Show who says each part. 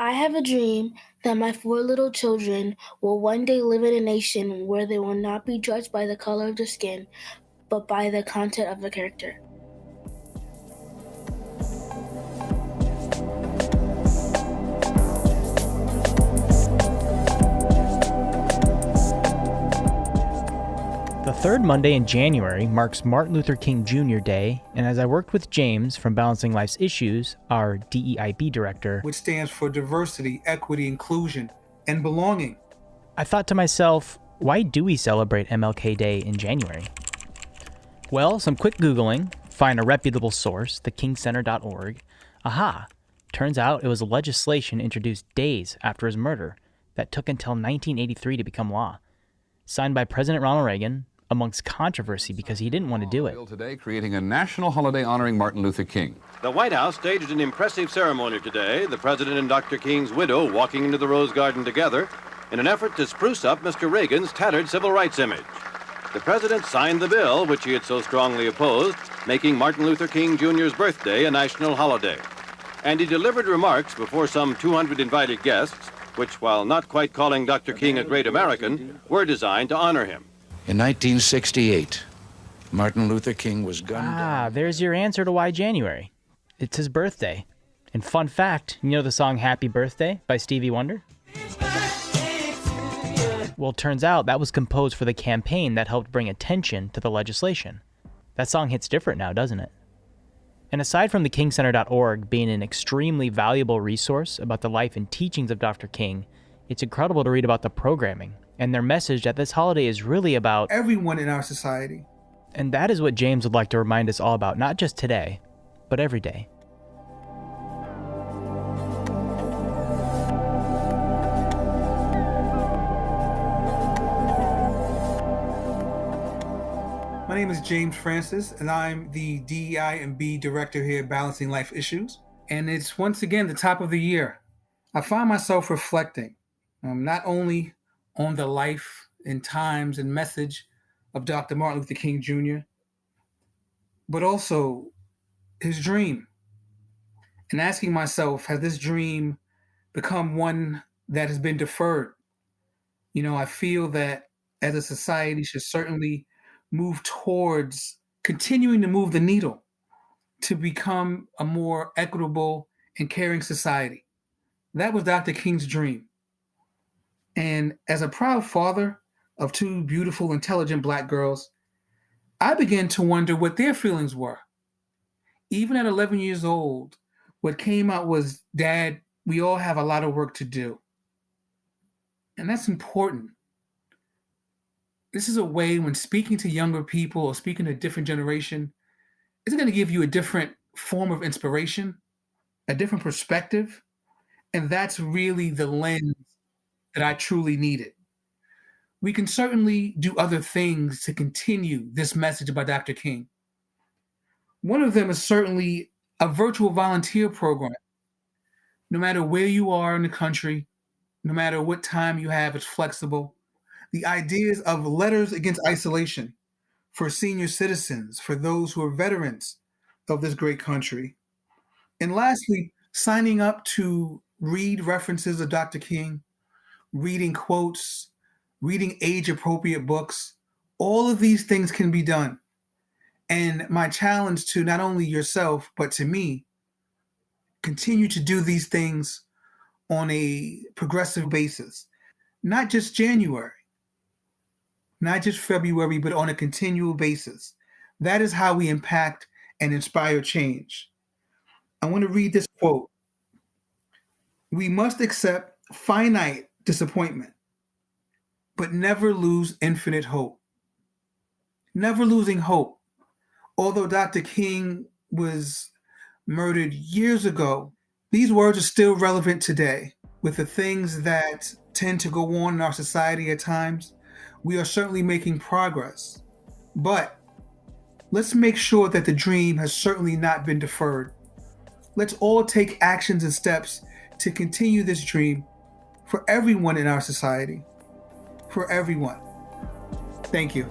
Speaker 1: I have a dream that my 4 little children will one day live in a nation where they will not be judged by the color of their skin, but by the content of their character.
Speaker 2: The third Monday in January marks Martin Luther King Jr. Day, and as I worked with James from Balancing Life's Issues, our DEIB Director,
Speaker 3: which stands for Diversity, Equity, Inclusion, and Belonging,
Speaker 2: I thought to myself, why do we celebrate MLK Day in January? Well, some quick Googling, find a reputable source, thekingcenter.org. Aha! Turns out it was legislation introduced days after his murder that took until 1983 to become law. Signed by President Ronald Reagan, amongst controversy because he didn't want to do it.
Speaker 4: Today, creating a national holiday honoring Martin Luther King.
Speaker 5: The White House staged an impressive ceremony today, the President and Dr. King's widow walking into the Rose Garden together in an effort to spruce up Mr. Reagan's tattered civil rights image. The President signed the bill, which he had so strongly opposed, making Martin Luther King Jr.'s birthday a national holiday. And he delivered remarks before some 200 invited guests, which, while not quite calling Dr. King a great American, were designed to honor him.
Speaker 6: In 1968, Martin Luther King was gunned down.
Speaker 2: There's your answer to why January. It's his birthday. And fun fact, you know the song Happy Birthday by Stevie Wonder? Well, it turns out that was composed for the campaign that helped bring attention to the legislation. That song hits different now, doesn't it? And aside from thekingcenter.org being an extremely valuable resource about the life and teachings of Dr. King, it's incredible to read about the programming and their message that this holiday is really about
Speaker 3: everyone in our society.
Speaker 2: And that is what James would like to remind us all about, not just today, but every day.
Speaker 3: My name is James Francis, and I'm the DEIB Director here at Balancing Life Issues. And it's once again the top of the year. I find myself reflecting not only on the life and times and message of Dr. Martin Luther King Jr., but also his dream. And asking myself, has this dream become one that has been deferred? I feel that as a society should certainly move towards continuing to move the needle to become a more equitable and caring society. That was Dr. King's dream. And as a proud father of 2 beautiful, intelligent Black girls, I began to wonder what their feelings were. Even at 11 years old, what came out was, Dad, we all have a lot of work to do. And that's important. This is a way when speaking to younger people or speaking to a different generation, it's going to give you a different form of inspiration, a different perspective. And that's really the lens that I truly needed. We can certainly do other things to continue this message about Dr. King. One of them is certainly a virtual volunteer program. No matter where you are in the country, no matter what time you have, it's flexible. The ideas of Letters Against Isolation for senior citizens, for those who are veterans of this great country. And lastly, signing up to read references of Dr. King, reading quotes, reading age-appropriate books. All of these things can be done. And my challenge to not only yourself, but to me, continue to do these things on a progressive basis. Not just January, not just February, but on a continual basis. That is how we impact and inspire change. I want to read this quote. We must accept finite disappointment, but never lose infinite hope. Never losing hope. Although Dr. King was murdered years ago, these words are still relevant today. With the things that tend to go on in our society at times, we are certainly making progress. But let's make sure that the dream has certainly not been deferred. Let's all take actions and steps to continue this dream for everyone in our society. For everyone. Thank you.